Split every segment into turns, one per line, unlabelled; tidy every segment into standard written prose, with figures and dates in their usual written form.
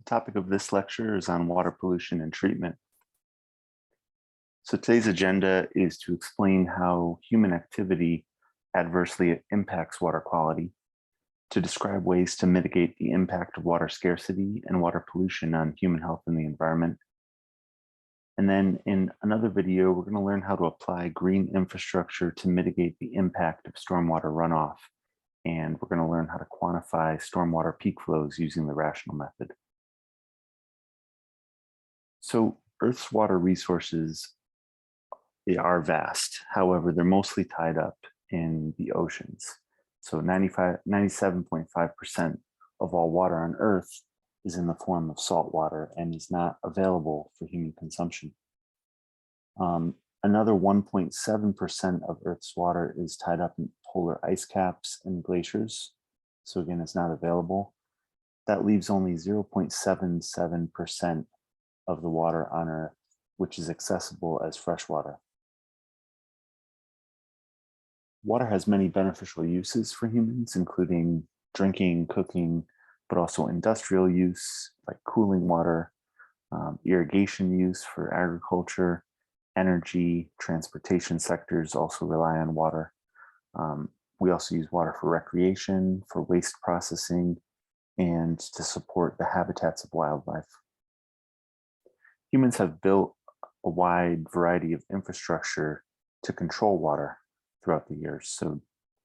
topic of this lecture is on water pollution and treatment. So today's agenda is to explain how human activity adversely impacts water quality, to describe ways to mitigate the impact of water scarcity and water pollution on human health and the environment. And then in another video, we're going to learn how to apply green infrastructure to mitigate the impact of stormwater runoff. And we're going to learn how to quantify stormwater peak flows using the rational method. So Earth's water resources are vast. However, they're mostly tied up in the oceans. So 97.5% of all water on Earth is in the form of salt water and is not available for human consumption. Another 1.7% of Earth's water is tied up in polar ice caps and glaciers. So again, it's not available. That leaves only 0.77% of the water on Earth, which is accessible as fresh water. Water has many beneficial uses for humans, including drinking, cooking, but also industrial use like cooling water, irrigation use for agriculture, energy, transportation sectors also rely on water. We also use water for recreation, for waste processing, and to support the habitats of wildlife. Humans have built a wide variety of infrastructure to control water throughout the years. So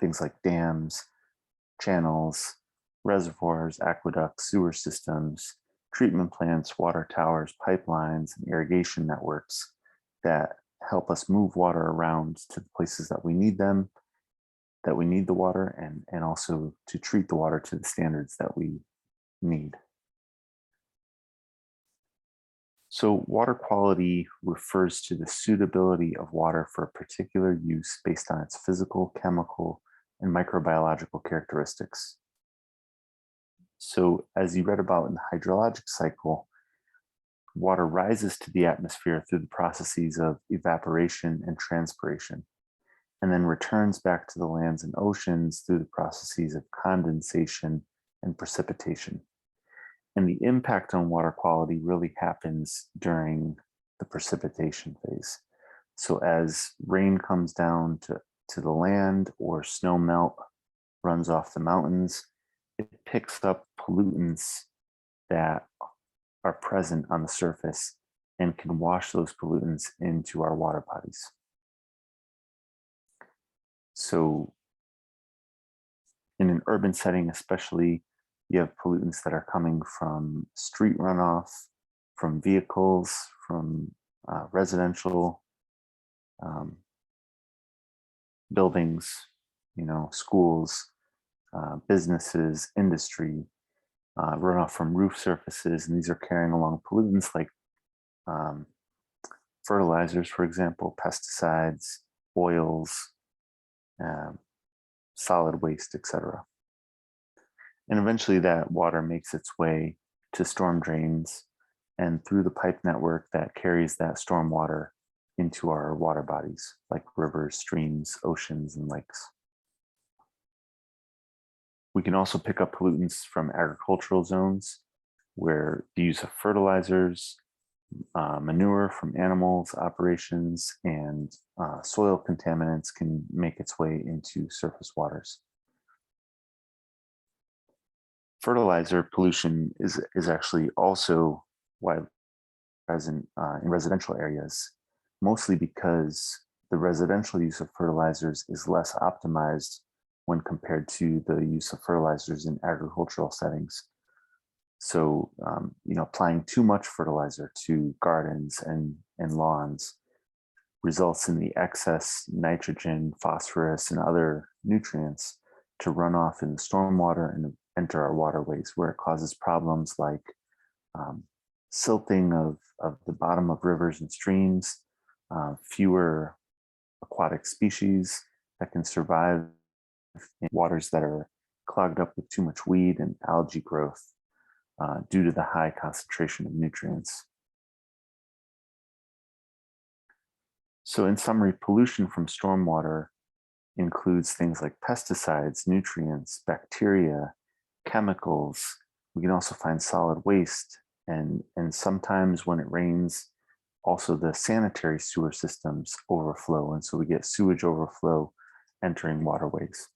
things like dams, channels, reservoirs, aqueducts, sewer systems, treatment plants, water towers, pipelines, and irrigation networks that help us move water around to the places that we need them, that we need the water, and also to treat the water to the standards that we need. So water quality refers to the suitability of water for a particular use based on its physical, chemical, and microbiological characteristics. So as you read about in the hydrologic cycle, water rises to the atmosphere through the processes of evaporation and transpiration, and then returns back to the lands and oceans through the processes of condensation and precipitation. And the impact on water quality really happens during the precipitation phase. So as rain comes down to the land or snow melt runs off the mountains, it picks up pollutants that are present on the surface and can wash those pollutants into our water bodies. So in an urban setting especially, you have pollutants that are coming from street runoff, from vehicles, from residential buildings, schools, businesses, industry, runoff from roof surfaces, and these are carrying along pollutants like fertilizers, for example, pesticides, oils, solid waste, etc. And eventually that water makes its way to storm drains and through the pipe network that carries that storm water into our water bodies, like rivers, streams, oceans, and lakes. We can also pick up pollutants from agricultural zones where the use of fertilizers, manure from animals, operations, and soil contaminants can make its way into surface waters. Fertilizer pollution is actually also widely present in residential areas, mostly because the residential use of fertilizers is less optimized when compared to the use of fertilizers in agricultural settings. So, applying too much fertilizer to gardens and lawns results in the excess nitrogen, phosphorus, and other nutrients to run off in the stormwater and enter our waterways, where it causes problems like silting of the bottom of rivers and streams, fewer aquatic species that can survive in waters that are clogged up with too much weed and algae growth due to the high concentration of nutrients. So in summary, pollution from stormwater includes things like pesticides, nutrients, bacteria, chemicals. We can also find solid waste And sometimes when it rains, also the sanitary sewer systems overflow. And so we get sewage overflow entering waterways.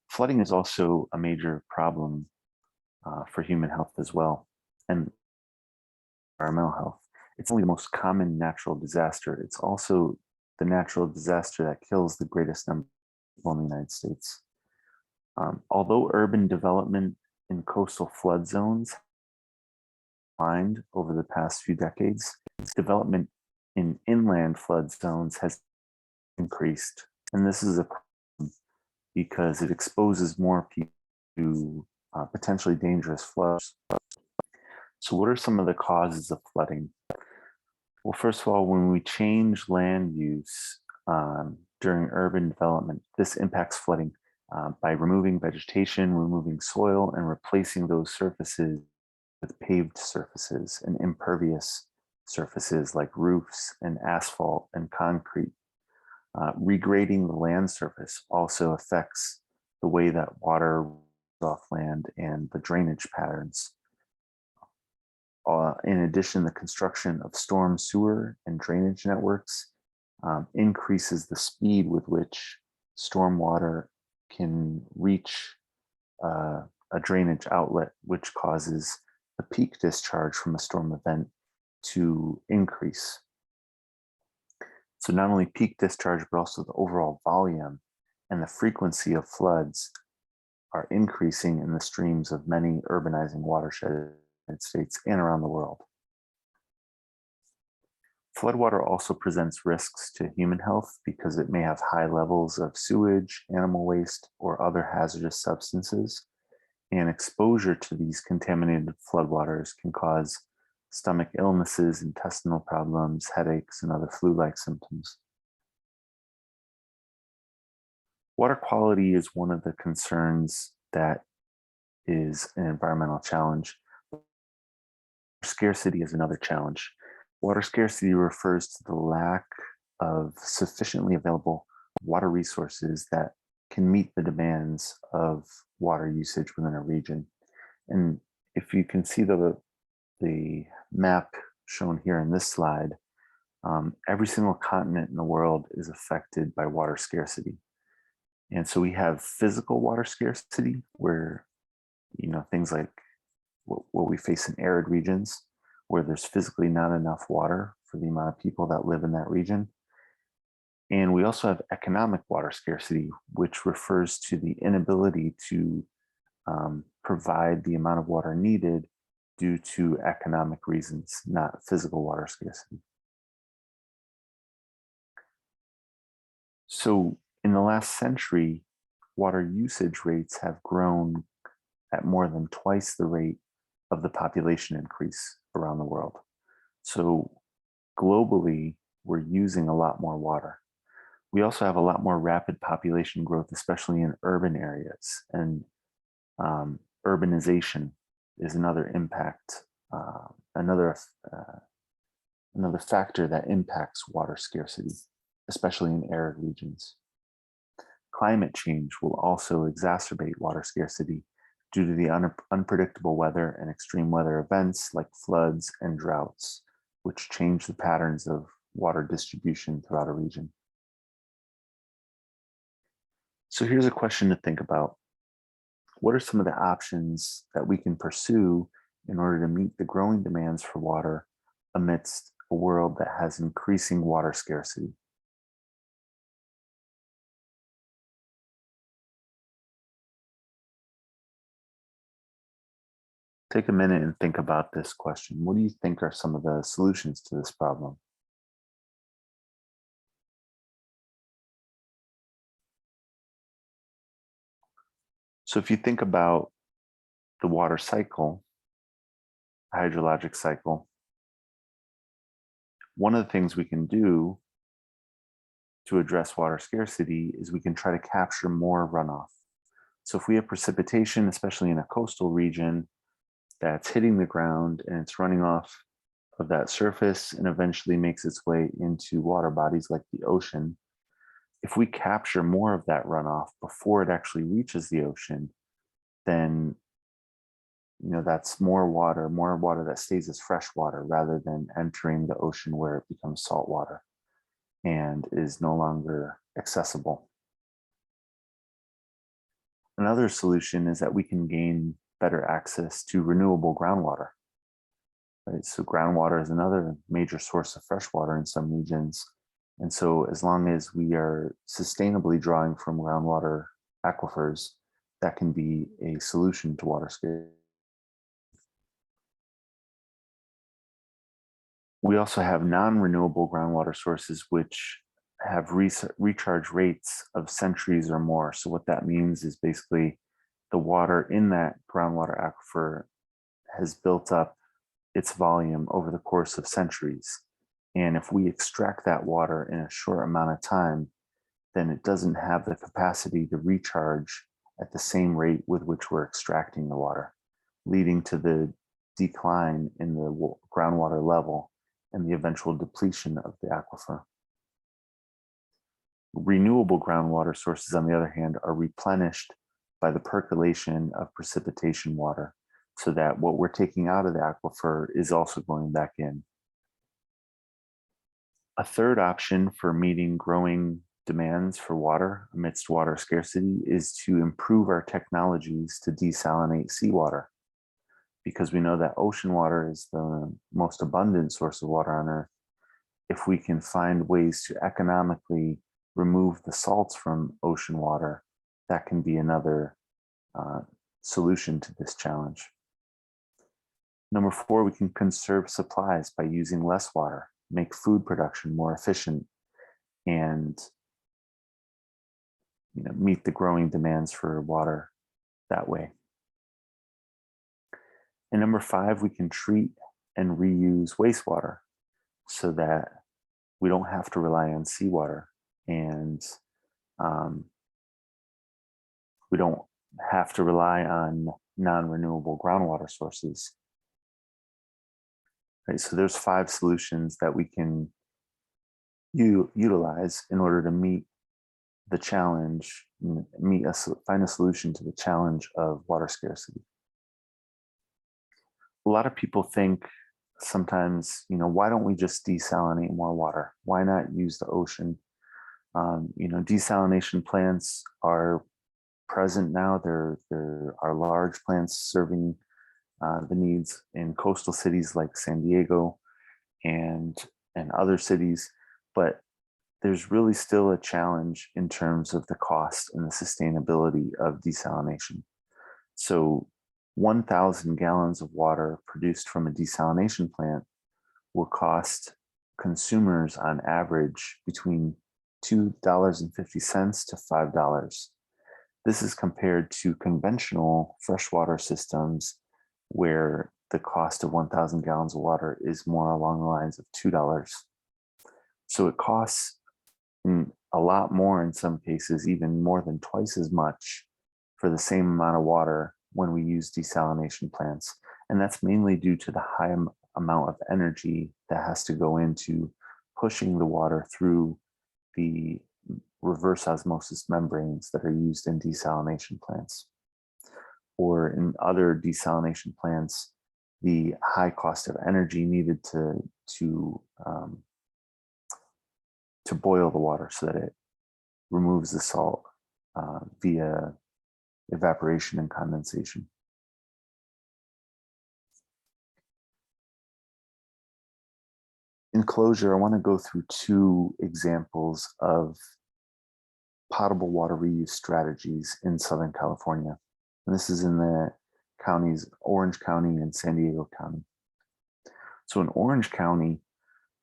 Flooding is also a major problem for human health as well, and environmental health. It's only the most common natural disaster. It's also the natural disaster that kills the greatest number of people in the United States. Although urban development in coastal flood zones declined over the past few decades, development in inland flood zones has increased. And this is a problem because it exposes more people to potentially dangerous floods. So what are some of the causes of flooding? Well, first of all, when we change land use during urban development, this impacts flooding by removing vegetation, removing soil, and replacing those surfaces with paved surfaces and impervious surfaces like roofs and asphalt and concrete. Regrading the land surface also affects the way that water runs off land and the drainage patterns. In addition, the construction of storm sewer and drainage networks increases the speed with which stormwater can reach a drainage outlet, which causes the peak discharge from a storm event to increase. So not only peak discharge, but also the overall volume and the frequency of floods are increasing in the streams of many urbanizing watersheds in the United States and around the world. Floodwater also presents risks to human health because it may have high levels of sewage, animal waste, or other hazardous substances. And exposure to these contaminated floodwaters can cause stomach illnesses, intestinal problems, headaches, and other flu-like symptoms. Water quality is one of the concerns that is an environmental challenge. Scarcity is another challenge. Water scarcity refers to the lack of sufficiently available water resources that can meet the demands of water usage within a region. And if you can see the map shown here in this slide, every single continent in the world is affected by water scarcity. And so we have physical water scarcity where, things like what we face in arid regions, where there's physically not enough water for the amount of people that live in that region. And we also have economic water scarcity, which refers to the inability to provide the amount of water needed due to economic reasons, not physical water scarcity. So in the last century, water usage rates have grown at more than twice the rate of the population increase around the world. So globally, we're using a lot more water. We also have a lot more rapid population growth, especially in urban areas. And urbanization is another impact, another factor that impacts water scarcity, especially in arid regions. Climate change will also exacerbate water scarcity due to the unpredictable weather and extreme weather events like floods and droughts, which change the patterns of water distribution throughout a region. So here's a question to think about. What are some of the options that we can pursue in order to meet the growing demands for water amidst a world that has increasing water scarcity? Take a minute and think about this question. What do you think are some of the solutions to this problem? So if you think about the water cycle, hydrologic cycle, one of the things we can do to address water scarcity is we can try to capture more runoff. So if we have precipitation, especially in a coastal region, that's hitting the ground and it's running off of that surface and eventually makes its way into water bodies like the ocean, if we capture more of that runoff before it actually reaches the ocean, then that's more water that stays as fresh water rather than entering the ocean where it becomes salt water and is no longer accessible. Another solution is that we can gain better access to renewable groundwater. Right? So groundwater is another major source of fresh water in some regions. And so as long as we are sustainably drawing from groundwater aquifers, that can be a solution to water scarcity. We also have non-renewable groundwater sources which have recharge rates of centuries or more. So what that means is basically the water in that groundwater aquifer has built up its volume over the course of centuries. And if we extract that water in a short amount of time, then it doesn't have the capacity to recharge at the same rate with which we're extracting the water, leading to the decline in the groundwater level and the eventual depletion of the aquifer. Renewable groundwater sources, on the other hand, are replenished by the percolation of precipitation water, so that what we're taking out of the aquifer is also going back in. A third option for meeting growing demands for water amidst water scarcity is to improve our technologies to desalinate seawater, because we know that ocean water is the most abundant source of water on Earth. If we can find ways to economically remove the salts from ocean water, that can be another solution to this challenge. Number 4, we can conserve supplies by using less water, make food production more efficient, and meet the growing demands for water that way. And number 5, we can treat and reuse wastewater so that we don't have to rely on seawater, and we don't have to rely on non-renewable groundwater sources. Right, so there's 5 solutions that we can utilize in order to meet the challenge, find a solution to the challenge of water scarcity. A lot of people think sometimes, why don't we just desalinate more water? Why not use the ocean? Desalination plants are present now. There are large plants serving the needs in coastal cities like San Diego and other cities, but there's really still a challenge in terms of the cost and the sustainability of desalination. So 1,000 gallons of water produced from a desalination plant will cost consumers on average between $2.50 to $5. This is compared to conventional freshwater systems where the cost of 1,000 gallons of water is more along the lines of $2. So it costs a lot more in some cases, even more than twice as much for the same amount of water when we use desalination plants. And that's mainly due to the high amount of energy that has to go into pushing the water through the reverse osmosis membranes that are used in desalination plants. Or in other desalination plants, the high cost of energy needed to boil the water so that it removes the salt via evaporation and condensation. In closure, I want to go through 2 examples of potable water reuse strategies in Southern California. And this is in the counties, Orange County and San Diego County. So in Orange County,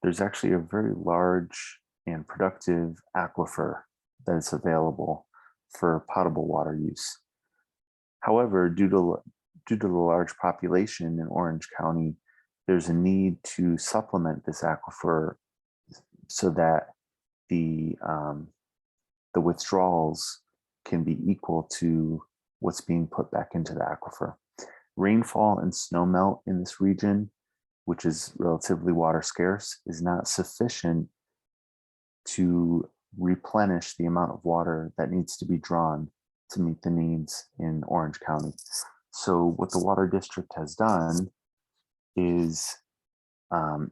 there's actually a very large and productive aquifer that is available for potable water use. However, due to the large population in Orange County, there's a need to supplement this aquifer so that the withdrawals can be equal to what's being put back into the aquifer. Rainfall and snowmelt in this region, which is relatively water scarce, is not sufficient to replenish the amount of water that needs to be drawn to meet the needs in Orange County. So what the water district has done is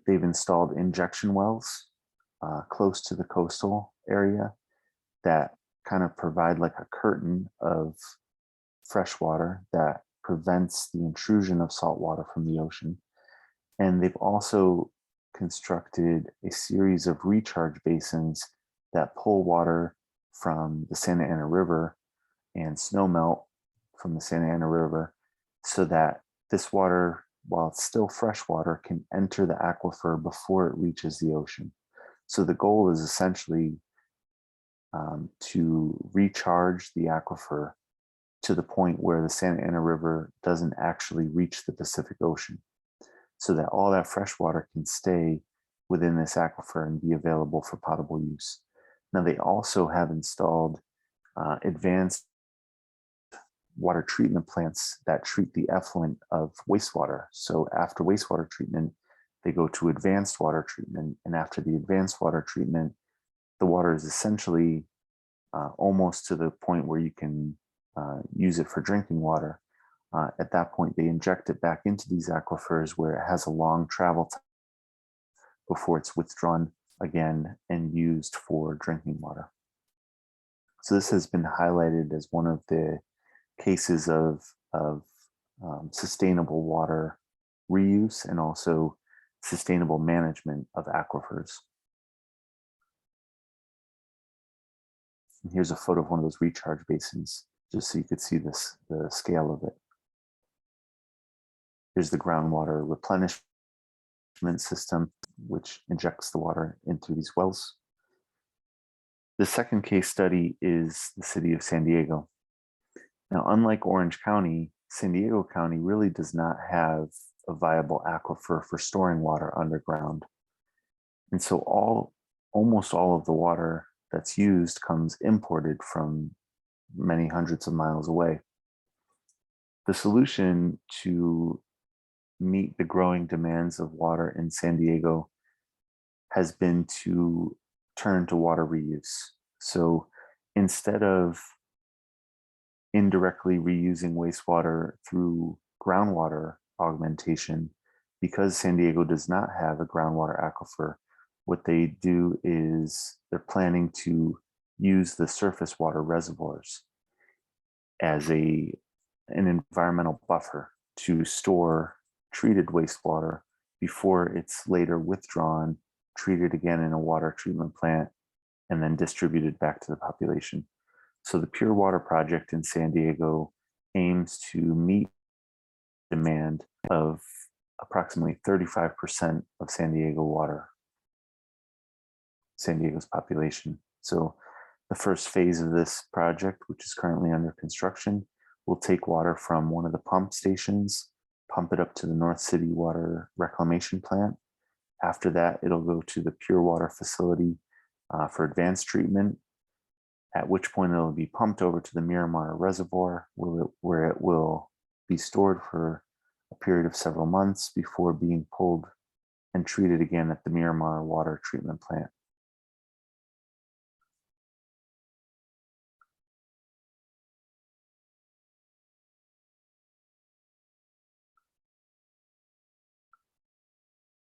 they've installed injection wells close to the coastal area that kind of provide like a curtain of fresh water that prevents the intrusion of salt water from the ocean. And they've also constructed a series of recharge basins that pull water from the Santa Ana River and snowmelt from the Santa Ana River so that this water, while it's still fresh water, can enter the aquifer before it reaches the ocean. So the goal is essentially to recharge the aquifer to the point where the Santa Ana River doesn't actually reach the Pacific Ocean, so that all that fresh water can stay within this aquifer and be available for potable use. Now, they also have installed advanced water treatment plants that treat the effluent of wastewater. So after wastewater treatment, they go to advanced water treatment. And after the advanced water treatment, the water is essentially almost to the point where you can use it for drinking water. At that point, they inject it back into these aquifers where it has a long travel time before it's withdrawn again and used for drinking water. So this has been highlighted as one of the cases of sustainable water reuse and also sustainable management of aquifers. And here's a photo of one of those recharge basins, just so you could see this, the scale of it. Here's the groundwater replenishment system, which injects the water into these wells. The second case study is the city of San Diego. Now, unlike Orange County, San Diego County really does not have a viable aquifer for storing water underground. And so almost all of the water that's used comes imported from many hundreds of miles away. The solution to meet the growing demands of water in San Diego has been to turn to water reuse. So instead of indirectly reusing wastewater through groundwater augmentation, because San Diego does not have a groundwater aquifer, what they do is they're planning to use the surface water reservoirs as an environmental buffer to store treated wastewater before it's later withdrawn, treated again in a water treatment plant, and then distributed back to the population. So the Pure Water Project in San Diego aims to meet demand of approximately 35% of San Diego's population. So the first phase of this project, which is currently under construction, will take water from one of the pump stations, pump it up to the North City Water Reclamation Plant. After that, it'll go to the Pure Water facility for advanced treatment, at which point it'll be pumped over to the Miramar Reservoir, where it will be stored for a period of several months before being pulled and treated again at the Miramar Water Treatment Plant.